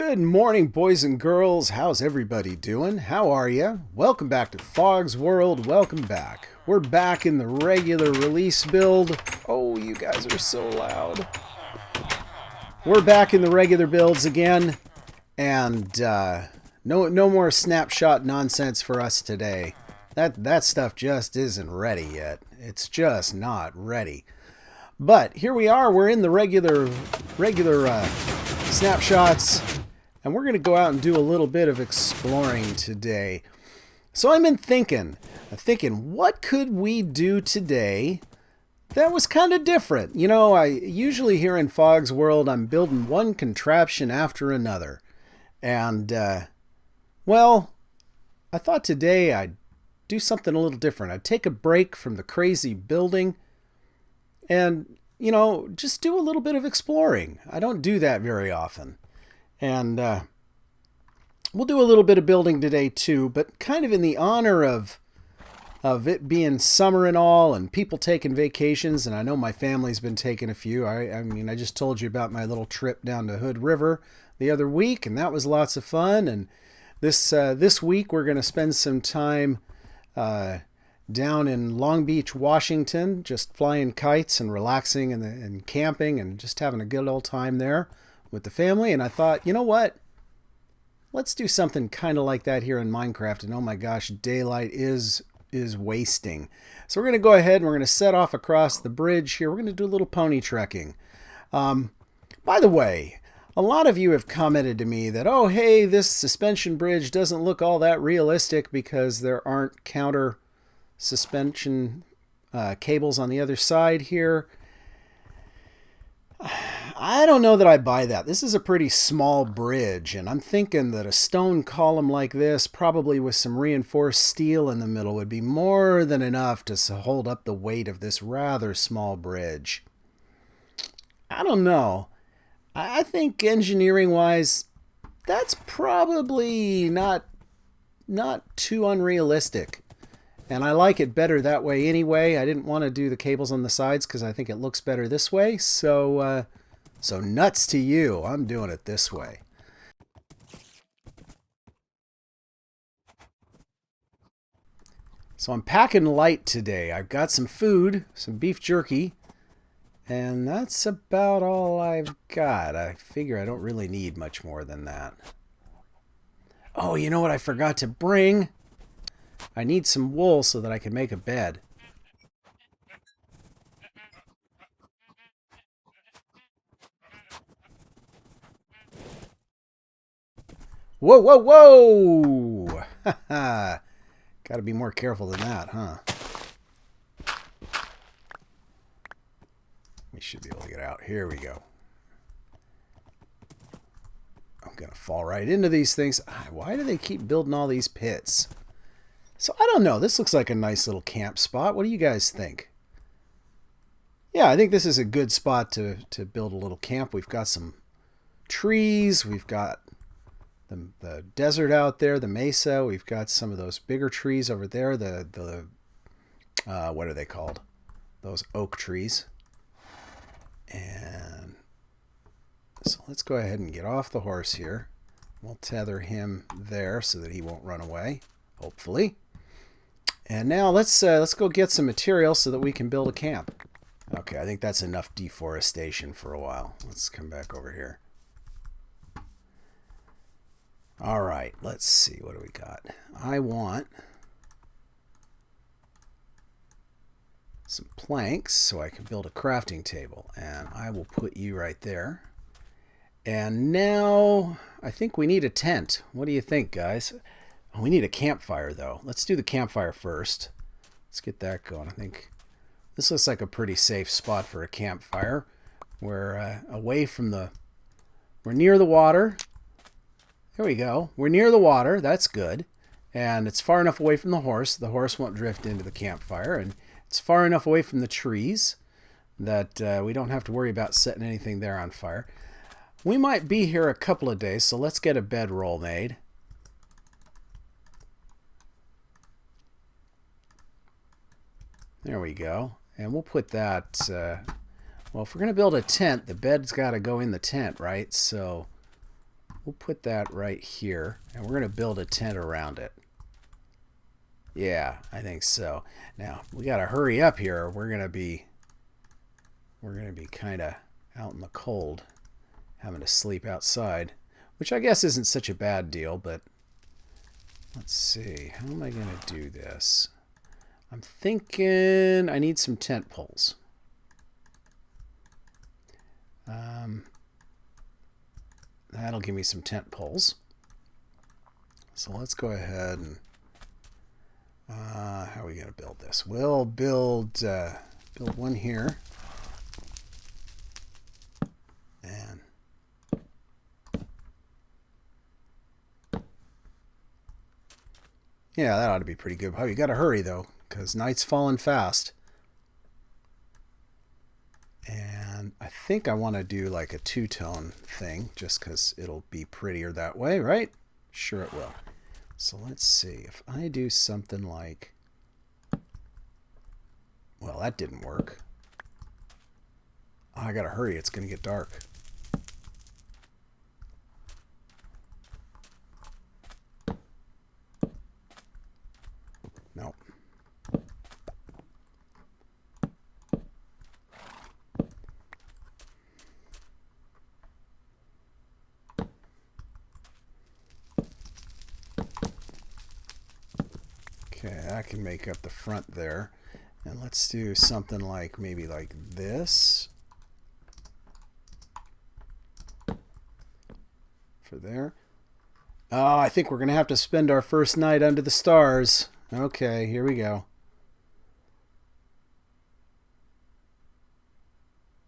Good morning, boys and girls. How's everybody doing? How are you? Welcome back to HFoG's World. Welcome back. We're back in the regular release build. Oh, you guys are so loud. We're back in the regular builds again, and no more snapshot nonsense for us today. That stuff just isn't ready yet. It's just not ready. But here we are. We're in the regular snapshots, and we're going to go out and do a little bit of exploring today. So I'm thinking, what could we do today that was kind of different? You know, I usually here in HFoG's World, I'm building one contraption after another. And, well, I thought today I'd do something a little different. I'd take a break from the crazy building and, you know, just do a little bit of exploring. I don't do that very often. And we'll do a little bit of building today too, but kind of in the honor of it being summer and all, and people taking vacations, and I know my family's been taking a few. I mean, I just told you about my little trip down to Hood River the other week, and that was lots of fun. And this week we're going to spend some time down in Long Beach, Washington, just flying kites and relaxing and camping and just having a good old time there with the family. And I thought, you know what? Let's do something kind of like that here in Minecraft. And oh my gosh, daylight is wasting. So we're going to go ahead and we're going to set off across the bridge here. We're going to do a little pony trekking. By the way, a lot of you have commented to me that, oh, hey, this suspension bridge doesn't look all that realistic because there aren't counter suspension cables on the other side here. I don't know that I buy that. This is a pretty small bridge, and I'm thinking that a stone column like this, probably with some reinforced steel in the middle, would be more than enough to hold up the weight of this rather small bridge. I don't know. I think engineering-wise, that's probably not too unrealistic. And I like it better that way anyway. I didn't want to do the cables on the sides because I think it looks better this way. So nuts to you. I'm doing it this way. So I'm packing light today. I've got some food, some beef jerky, and that's about all I've got. I figure I don't really need much more than that. Oh, you know what I forgot to bring? I need some wool so that I can make a bed. Whoa, whoa, whoa! Gotta be more careful than that, huh? We should be able to get out. Here we go. I'm gonna fall right into these things. Why do they keep building all these pits? So I don't know. This looks like a nice little camp spot. What do you guys think? Yeah, I think this is a good spot to build a little camp. We've got some trees. We've got the desert out there, the mesa. We've got some of those bigger trees over there. The what are they called? Those oak trees. And so let's go ahead and get off the horse here. We'll tether him there so that he won't run away, hopefully. And now let's go get some material so that we can build a camp. Okay, I think that's enough deforestation for a while. Let's come back over here. All right, let's see. What do we got? I want some planks so I can build a crafting table. And I will put you right there. And now I think we need a tent. What do you think, guys? We need a campfire, though. Let's do the campfire first. Let's get that going. I think this looks like a pretty safe spot for a campfire. We're away from we're near the water. There we go. We're near the water. That's good. And it's far enough away from the horse. The horse won't drift into the campfire. And it's far enough away from the trees that we don't have to worry about setting anything there on fire. We might be here a couple of days, so let's get a bedroll made. There we go. And we'll put that, well, if we're going to build a tent, the bed's got to go in the tent, right? So we'll put that right here, and we're going to build a tent around it. Yeah, I think so. Now, we got to hurry up here. We're going to be kind of out in the cold, having to sleep outside, which I guess isn't such a bad deal, but let's see. How am I going to do this? I'm thinking I need some tent poles. That'll give me some tent poles. So let's go ahead and how are we going to build this? We'll build one here, and yeah, that ought to be pretty good. Oh, you got to hurry though, because night's falling fast. And I think I want to do like a two-tone thing, just because it'll be prettier that way, right? Sure it will. So let's see, if I do something like, well, that didn't work. Oh, I gotta hurry, it's gonna get dark. Nope. Okay, that can make up the front there. And let's do something like maybe like this for there. Oh, I think we're going to have to spend our first night under the stars. Okay, here we go.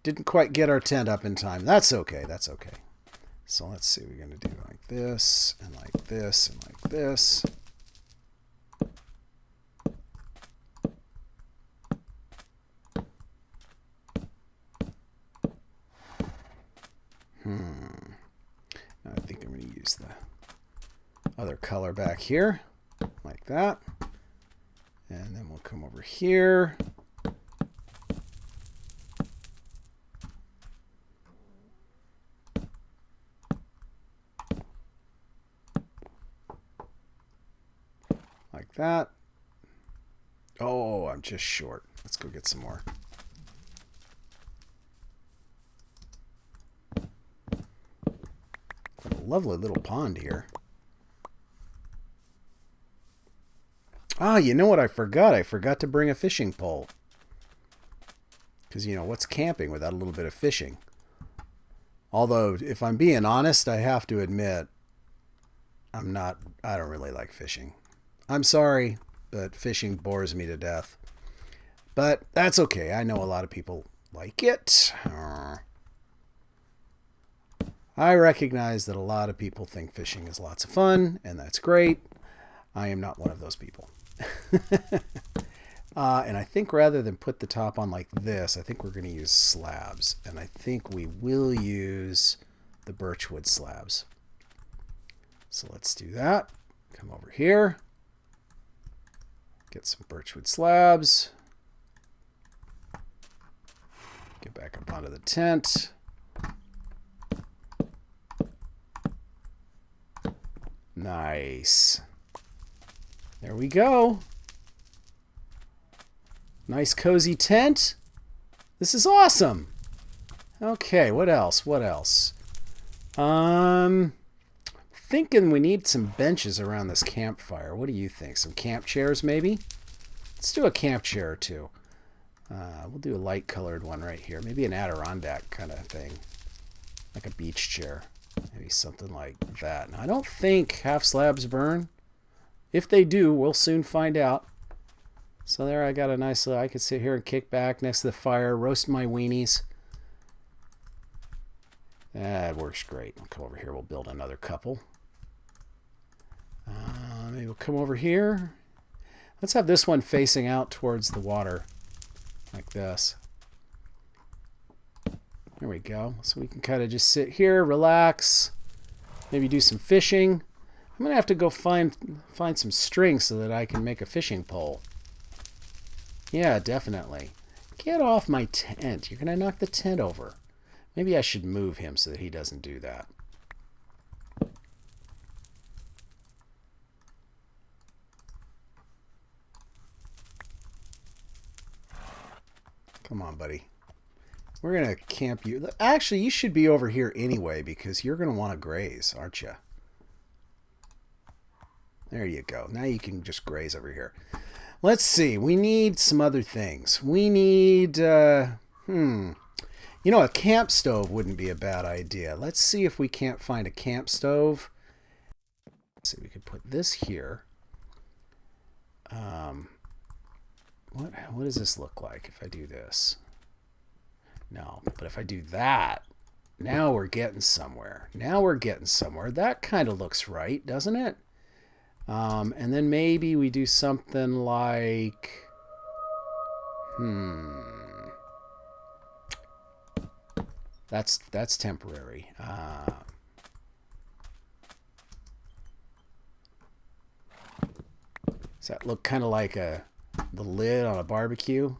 Didn't quite get our tent up in time. That's okay, that's okay. So let's see, we're going to do like this, and like this, and like this. I think I'm going to use the other color back here, like that. And then we'll come over here. Like that. Oh, I'm just short. Let's go get some more. What a lovely little pond here. Ah, you know what I forgot? I forgot to bring a fishing pole. Because, you know, what's camping without a little bit of fishing? Although, if I'm being honest, I have to admit, I don't really like fishing. I'm sorry, but fishing bores me to death. But that's okay. I know a lot of people like it. I recognize that a lot of people think fishing is lots of fun, and that's great. I am not one of those people. And I think rather than put the top on like this, I think we're going to use slabs. And I think we will use the birchwood slabs. So let's do that. Come over here. Get some birchwood slabs. Get back up onto the tent. Nice. There we go. Nice cozy tent. This is awesome. Okay, what else? What else? Thinking we need some benches around this campfire. What do you think? Some camp chairs maybe? Let's do a camp chair or two. We'll do a light colored one right here. Maybe an Adirondack kind of thing. Like a beach chair. Maybe something like that. Now, I don't think half slabs burn. If they do, we'll soon find out. So there I got a nice little, I could sit here and kick back next to the fire, roast my weenies. That works great. We'll come over here, we'll build another couple. Maybe we'll come over here. Let's have this one facing out towards the water, like this. There we go. So we can kind of just sit here, relax, maybe do some fishing. I'm going to have to go find some string so that I can make a fishing pole. Yeah, definitely. Get off my tent. You're going to knock the tent over. Maybe I should move him so that he doesn't do that. Come on, buddy. We're going to camp you. Actually, you should be over here anyway because you're going to want to graze, aren't you? There you go. Now you can just graze over here. Let's see. We need some other things. We need, you know, a camp stove wouldn't be a bad idea. Let's see if we can't find a camp stove. Let's see, we could put this here. What does this look like if I do this? No, but if I do that, now we're getting somewhere. Now we're getting somewhere. That kind of looks right, doesn't it? And then maybe we do something like, that's temporary. Does that look kind of like the lid on a barbecue?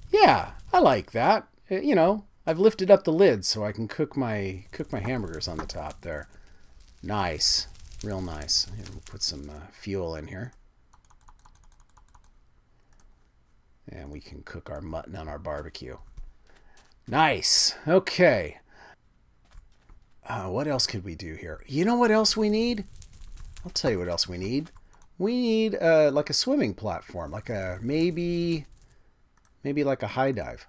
Yeah, I like that. You know, I've lifted up the lid so I can cook my hamburgers on the top there. Nice, real nice. We'll put some fuel in here, and we can cook our mutton on our barbecue. Nice. Okay. What else could we do here? You know what else we need? I'll tell you what else we need. We need like a swimming platform, like a maybe like a high dive.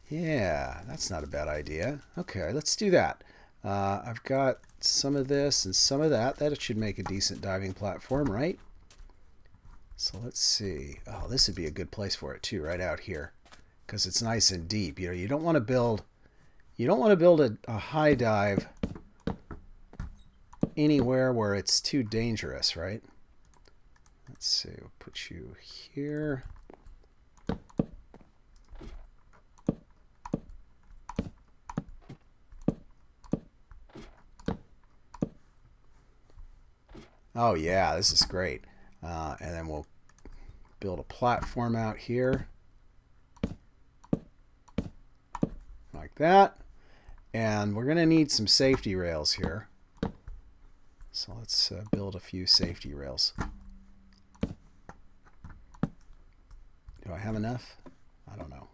Yeah, that's not a bad idea. Okay, let's do that. I've got some of this and some of that. That should make a decent diving platform, right? So let's see. Oh, this would be a good place for it too, right out here, because it's nice and deep. You know, you don't want to build a high dive anywhere where it's too dangerous, right? Let's see. We'll put you here. Oh yeah, this is great. And then we'll build a platform out here like that. And we're going to need some safety rails here. So let's build a few safety rails. Do I have enough? I don't know.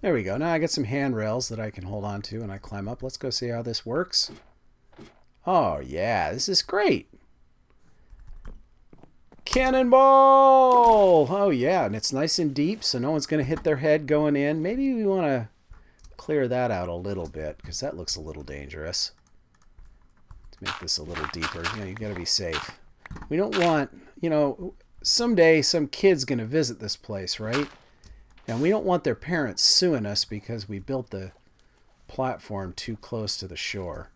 There we go. Now I got some handrails that I can hold on to and I climb up. Let's go see how this works. Oh yeah, this is great. Cannonball! Oh yeah, and it's nice and deep so no one's going to hit their head going in. Maybe we want to clear that out a little bit because that looks a little dangerous. To make this a little deeper, you know, you got to be safe. We don't want, you know, someday some kid's going to visit this place, right? And we don't want their parents suing us because we built the platform too close to the shore.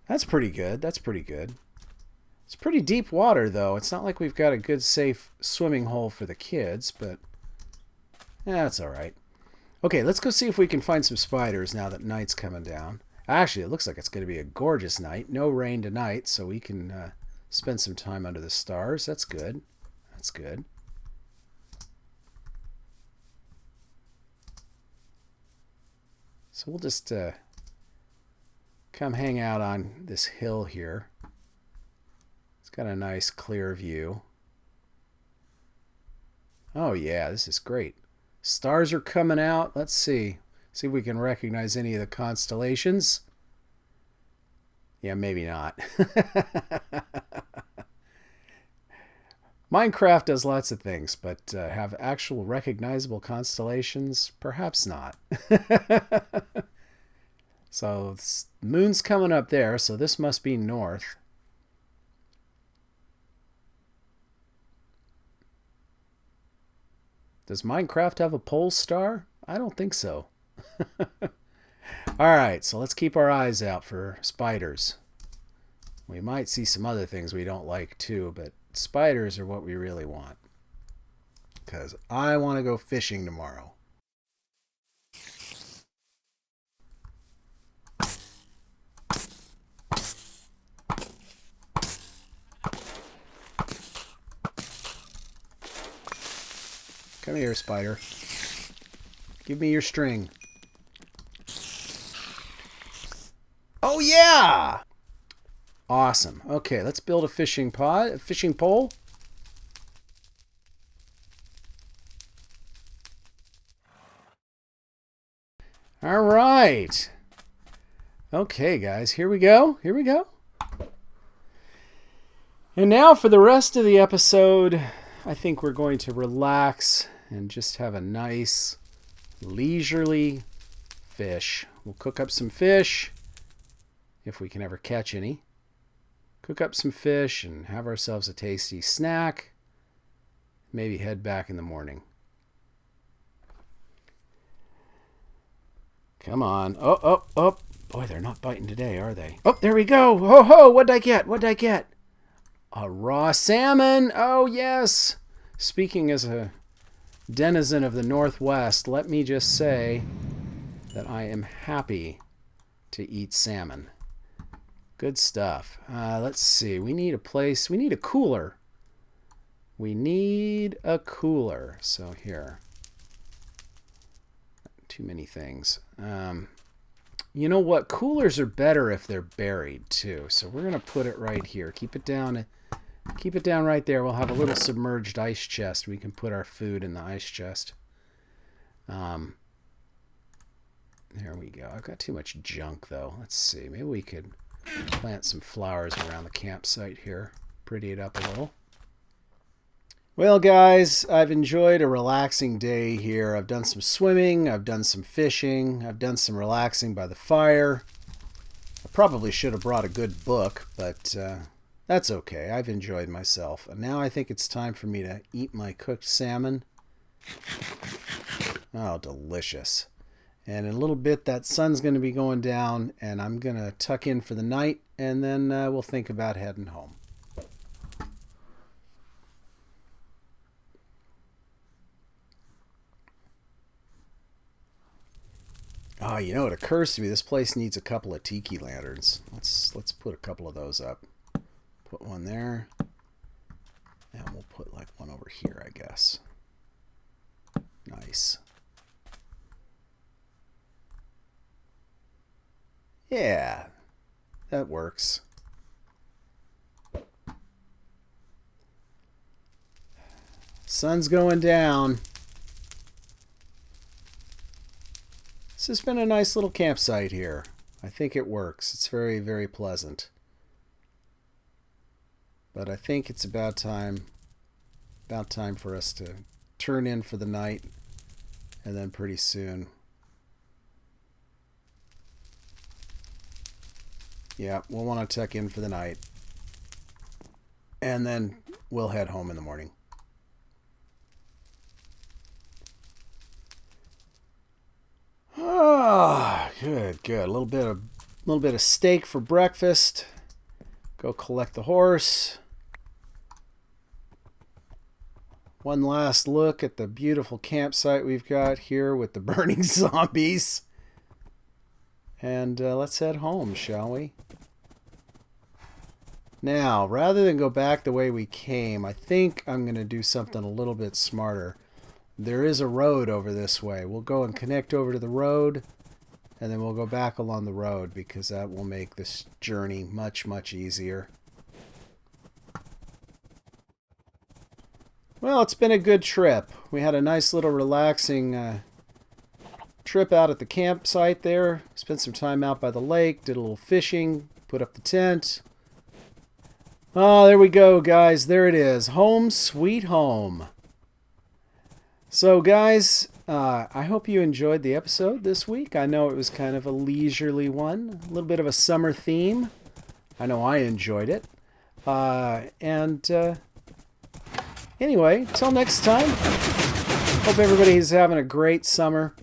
That's pretty good. That's pretty good. It's pretty deep water, though. It's not like we've got a good, safe swimming hole for the kids, but that's all right. Okay, let's go see if we can find some spiders now that night's coming down. Actually, it looks like it's going to be a gorgeous night. No rain tonight, so we can spend some time under the stars. That's good. That's good. So we'll just come hang out on this hill here. It's got a nice clear view. Oh yeah, this is great. Stars are coming out. Let's see. See if we can recognize any of the constellations. Yeah, maybe not. Minecraft does lots of things, but have actual recognizable constellations? Perhaps not. So the moon's coming up there, so this must be north. Does Minecraft have a pole star? I don't think so. Alright, so let's keep our eyes out for spiders. We might see some other things we don't like too, but spiders are what we really want. Because I want to go fishing tomorrow. Come here, spider. Give me your string. Oh, yeah! Awesome. Okay, let's build a fishing pole. All right. Okay, guys, here we go. Here we go. And now for the rest of the episode, I think we're going to relax and just have a nice, leisurely fish. We'll cook up some fish, if we can ever catch any. Cook up some fish and have ourselves a tasty snack. Maybe head back in the morning. Come on. Oh, oh, oh. Boy, they're not biting today, are they? Oh, there we go. Ho, ho. What'd I get? What'd I get? A raw salmon. Oh, yes. Speaking as a denizen of the Northwest, let me just say that I am happy to eat salmon. Good stuff. Let's see. We need a place. We need a cooler. We need a cooler. So here. Too many things. You know what? Coolers are better if they're buried too. So we're going to put it right here. Keep it down. Keep it down right there. We'll have a little submerged ice chest. We can put our food in the ice chest. There we go. I've got too much junk though. Let's see. Maybe we could plant some flowers around the campsite here. Pretty it up a little. Well, guys, I've enjoyed a relaxing day here. I've done some swimming. I've done some fishing. I've done some relaxing by the fire. I probably should have brought a good book, but that's okay. I've enjoyed myself. And now I think it's time for me to eat my cooked salmon. Oh, delicious. And in a little bit, that sun's going to be going down, and I'm going to tuck in for the night, and then we'll think about heading home. Oh, you know, it occurs to me this place needs a couple of tiki lanterns. Let's put a couple of those up. Put one there, and we'll put like one over here, I guess. Nice. Yeah, that works. Sun's going down. This has been a nice little campsite here. I think it works. It's very, very pleasant. But I think it's about time for us to turn in for the night, and then pretty soon. Yeah, we'll want to tuck in for the night. And then we'll head home in the morning. Ah, good, good. A little bit of steak for breakfast. Go collect the horse. One last look at the beautiful campsite we've got here with the burning zombies. And let's head home, shall we? Now, rather than go back the way we came, I think I'm going to do something a little bit smarter. There is a road over this way. We'll go and connect over to the road, and then we'll go back along the road, because that will make this journey much, much easier. Well, it's been a good trip. We had a nice little relaxing trip out at the campsite there. Spent some time out by the lake, did a little fishing, put up the tent. Oh, there we go, guys. There it is. Home sweet home. So, guys, I hope you enjoyed the episode this week. I know it was kind of a leisurely one, a little bit of a summer theme. I know I enjoyed it. Anyway, till next time, hope everybody's having a great summer.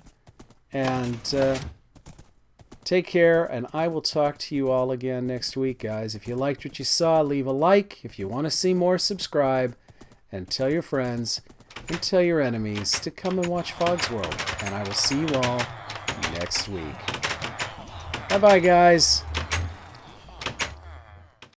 And take care, and I will talk to you all again next week, guys. If you liked what you saw, leave a like. If you want to see more, subscribe. And tell your friends and tell your enemies to come and watch Fog's World. And I will see you all next week. Bye-bye, guys.